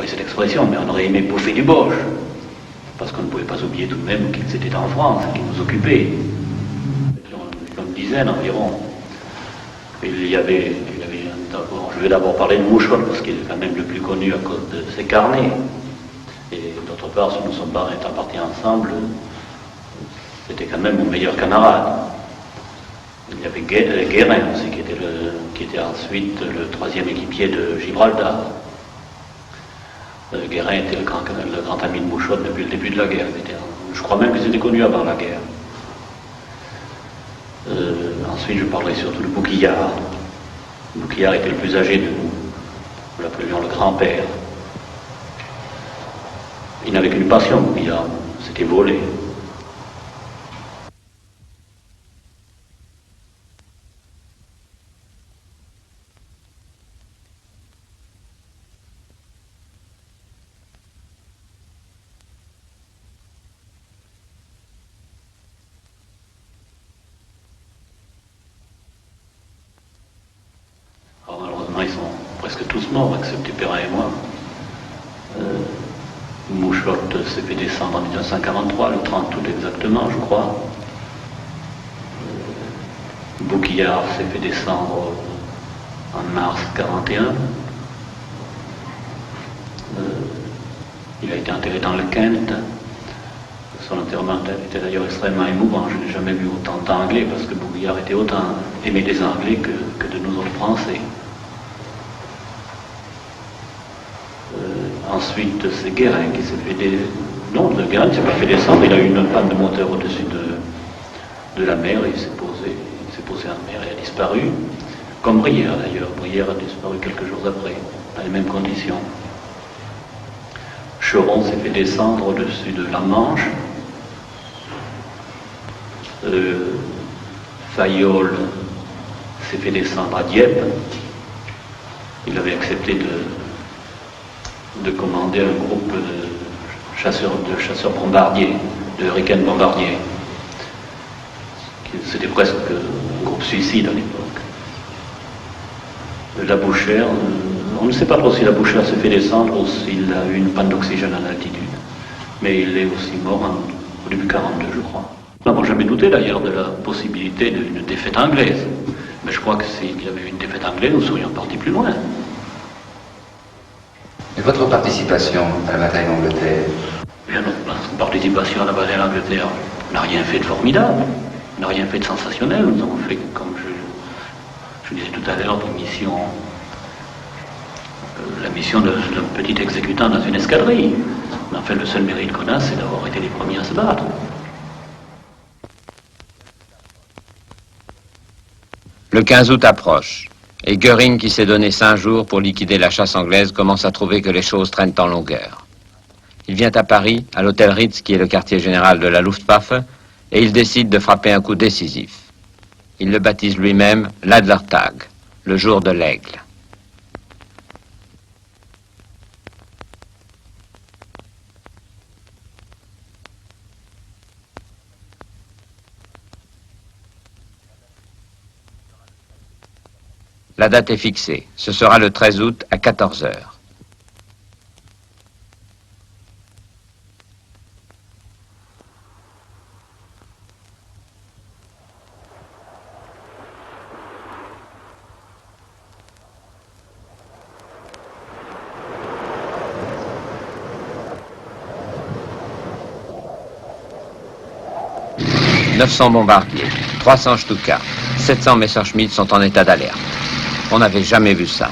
cette expression, mais on aurait aimé bouffer du Boche. Parce qu'on ne pouvait pas oublier tout de même qu'ils étaient en France, qu'ils nous occupaient. Une dizaine environ. Il y avait je vais d'abord parler de Mouchotte, parce qu'il est quand même le plus connu à cause de ses carnets. Et d'autre part, si nous sommes pas étant partis ensemble, c'était quand même mon meilleur camarade. Il y avait Guérin aussi, qui était ensuite le troisième équipier de Gibraltar. Guérin était le grand ami de Mouchotte depuis le début de la guerre. Je crois même qu'ils étaient connus avant la guerre. Ensuite, je parlerai surtout de Bouquillard. Bouquillard était le plus âgé de nous. Nous l'appelions le grand-père. Il n'avait qu'une passion, Bouquillard, c'était voler. Excepté Perrin et moi. Mouchotte s'est fait descendre en 1943, le 30 août exactement, je crois. Bouquillard s'est fait descendre en mars 41. Il a été enterré dans le Kent. Son enterrement était d'ailleurs extrêmement émouvant. Je n'ai jamais vu autant d'Anglais parce que Bouquillard était autant aimé des Anglais que de nous autres Français. Ensuite, c'est Guérin qui s'est fait Non, Guérin ne s'est pas fait descendre, il a eu une panne de moteur au-dessus de la mer, il s'est posé en mer et a disparu. Comme Brière d'ailleurs, Brière a disparu quelques jours après, dans les mêmes conditions. Cheron s'est fait descendre au-dessus de la Manche. Fayolle s'est fait descendre à Dieppe. Il avait accepté de commander un groupe de chasseurs bombardiers, de Hurricane bombardiers. C'était presque un groupe suicide à l'époque. La Bouchère, on ne sait pas trop si la Bouchère s'est fait descendre ou s'il a eu une panne d'oxygène à l'altitude. Mais il est aussi mort au début 42, je crois. Nous n'avons jamais douté d'ailleurs de la possibilité d'une défaite anglaise. Mais je crois que s'il y avait eu une défaite anglaise, nous serions partis plus loin. Et votre participation à la bataille d'Angleterre? Bien, notre participation à la bataille d'Angleterre n'a rien fait de formidable, n'a rien fait de sensationnel. Nous avons fait, comme je disais tout à l'heure, la mission d'un petit exécutant dans une escadrille. Mais en fait, le seul mérite qu'on a, c'est d'avoir été les premiers à se battre. Le 15 août approche. Et Göring, qui s'est donné 5 jours pour liquider la chasse anglaise, commence à trouver que les choses traînent en longueur. Il vient à Paris, à l'hôtel Ritz, qui est le quartier général de la Luftwaffe, et il décide de frapper un coup décisif. Il le baptise lui-même l'Adlertag, le jour de l'aigle. La date est fixée. Ce sera le 13 août à 14 heures. « 900 bombardiers, 300 Stuka, 700 Messerschmitt sont en état d'alerte. On n'avait jamais vu ça.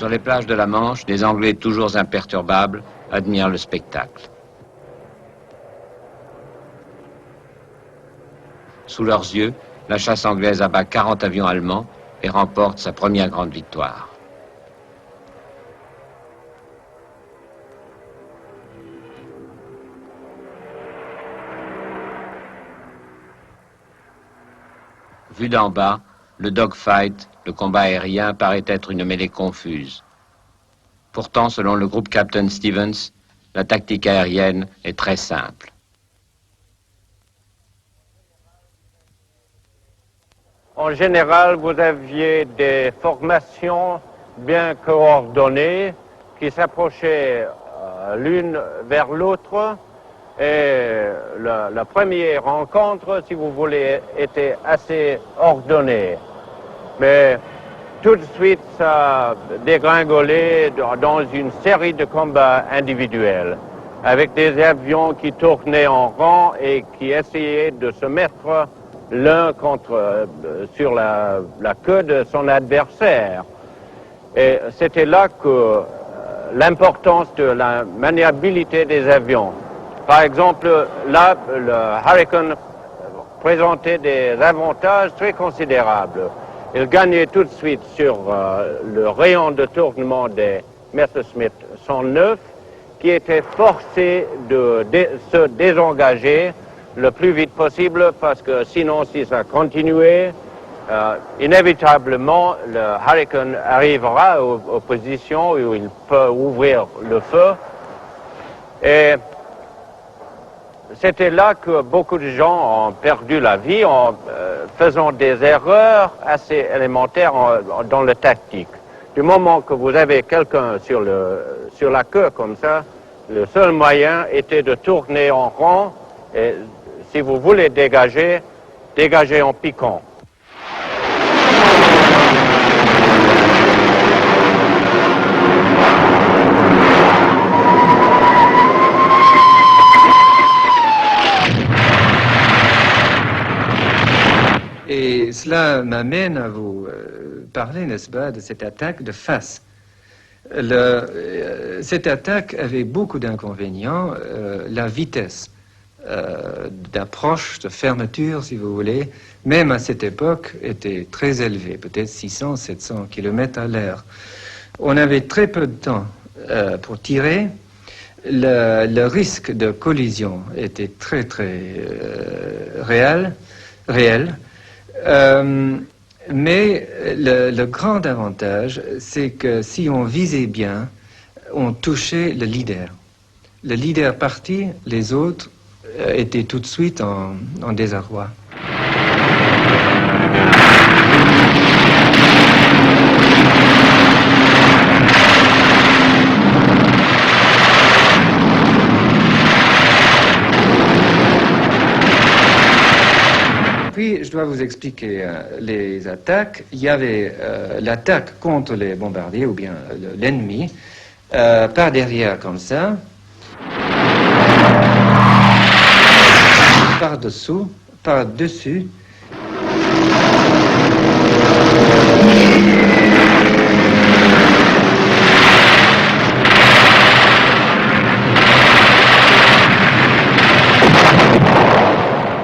Sur les plages de la Manche, les Anglais toujours imperturbables admirent le spectacle. Sous leurs yeux, la chasse anglaise abat 40 avions allemands et remporte sa première grande victoire. Vu d'en bas, le dogfight, le combat aérien, paraît être une mêlée confuse. Pourtant, selon le groupe Captain Stevens, la tactique aérienne est très simple. En général, vous aviez des formations bien coordonnées qui s'approchaient l'une vers l'autre. Et la première rencontre, si vous voulez, était assez ordonnée. Mais tout de suite, ça a dégringolé dans une série de combats individuels, avec des avions qui tournaient en rang et qui essayaient de se mettre l'un sur la queue de son adversaire. Et c'était là que l'importance de la maniabilité des avions. Par exemple, là, le Hurricane présentait des avantages très considérables. Il gagnait tout de suite sur le rayon de tournement des Messerschmitt 109, qui était forcé de se désengager le plus vite possible, parce que sinon, si ça continuait, inévitablement, le Hurricane arrivera aux positions où il peut ouvrir le feu. Et c'était là que beaucoup de gens ont perdu la vie en faisant des erreurs assez élémentaires dans le tactique. Du moment que vous avez quelqu'un sur la queue comme ça, le seul moyen était de tourner en rond et si vous voulez dégager, dégagez en piquant. Et cela m'amène à vous parler, n'est-ce pas, de cette attaque de face. Cette attaque avait beaucoup d'inconvénients. La vitesse d'approche, de fermeture, si vous voulez, même à cette époque, était très élevée, peut-être 600, 700 km à l'heure. On avait très peu de temps pour tirer. Le risque de collision était très, très réel. Mais le grand avantage, c'est que si on visait bien, on touchait le leader. Le leader parti, les autres étaient tout de suite en désarroi. Puis, je dois vous expliquer les attaques. Il y avait l'attaque contre les bombardiers, ou bien l'ennemi, par derrière comme ça, par-dessous, par-dessus.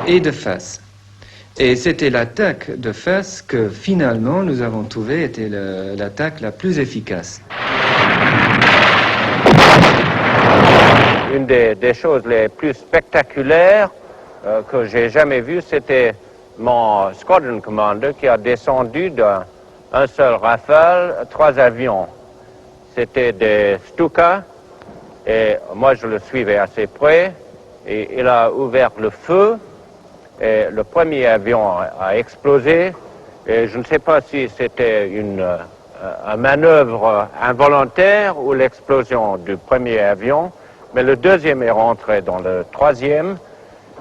Et de face. Et c'était l'attaque de face que finalement nous avons trouvé était l'attaque la plus efficace. Une des choses les plus spectaculaires que j'ai jamais vues, c'était mon squadron commander qui a descendu d'un seul Rafale 3 avions. C'était des Stuka et moi je le suivais assez près et il a ouvert le feu. Et le premier avion a explosé et je ne sais pas si c'était une manœuvre involontaire ou l'explosion du premier avion, mais le deuxième est rentré dans le troisième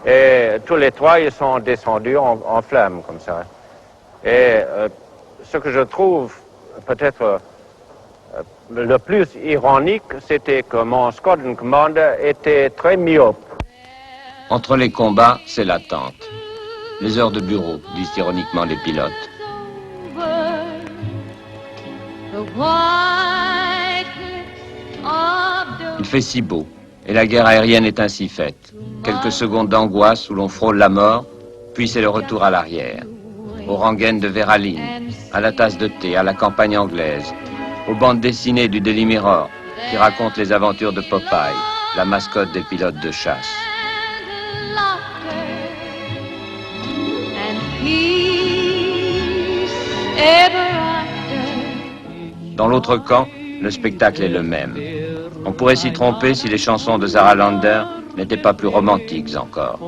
et tous les trois ils sont descendus en flammes comme ça. Et ce que je trouve peut-être le plus ironique, c'était que mon squadron commander était très myope. Entre les combats, c'est l'attente. Les heures de bureau, disent ironiquement les pilotes. Il fait si beau, et la guerre aérienne est ainsi faite. Quelques secondes d'angoisse où l'on frôle la mort, puis c'est le retour à l'arrière. Aux rengaines de Véraline, à la tasse de thé, à la campagne anglaise, aux bandes dessinées du Daily Mirror, qui racontent les aventures de Popeye, la mascotte des pilotes de chasse. Dans l'autre camp, le spectacle est le même. On pourrait s'y tromper si les chansons de Sarah Lander n'étaient pas plus romantiques encore.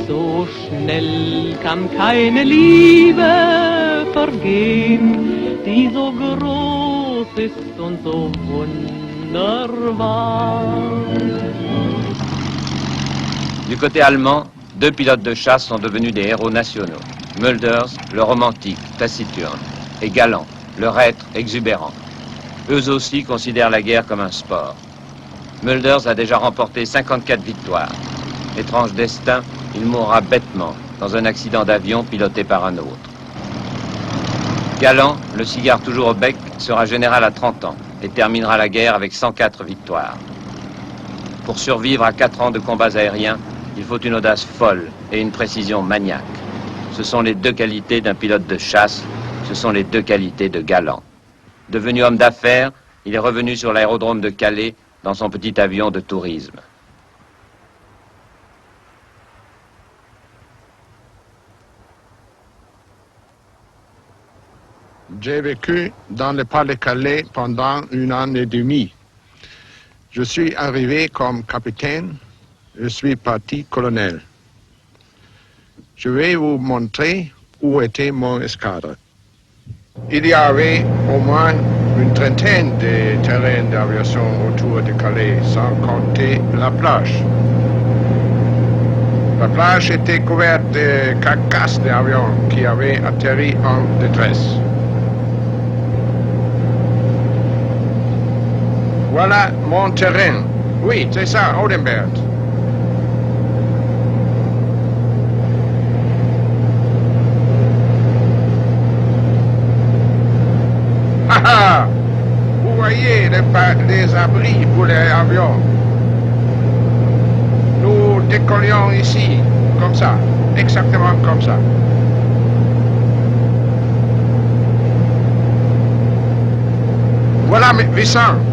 So schnell kann keine Liebe vergehen, die so groß ist und so wunderbar. Du côté allemand, deux pilotes de chasse sont devenus des héros nationaux. Mulders, le romantique, taciturne, et Galant, le reître, exubérant. Eux aussi considèrent la guerre comme un sport. Mulders a déjà remporté 54 victoires. Étrange destin, il mourra bêtement dans un accident d'avion piloté par un autre. Galant, le cigare toujours au bec, sera général à 30 ans et terminera la guerre avec 104 victoires. Pour survivre à 4 ans de combats aériens, il faut une audace folle et une précision maniaque. Ce sont les deux qualités d'un pilote de chasse, ce sont les deux qualités de Galant. Devenu homme d'affaires, il est revenu sur l'aérodrome de Calais dans son petit avion de tourisme. J'ai vécu dans le Pas-de-Calais pendant 1 an et demi. Je suis arrivé comme capitaine, je suis parti colonel. Je vais vous montrer où était mon escadre. Il y avait au moins une trentaine de terrains d'aviation autour de Calais, sans compter la plage. La plage était couverte de carcasses d'avions qui avaient atterri en détresse. Voilà mon terrain. Oui, c'est ça, Odenberg. Ah ah! Vous voyez les abris pour les avions. Nous décollions ici, comme ça, exactement comme ça. Voilà, Vincent.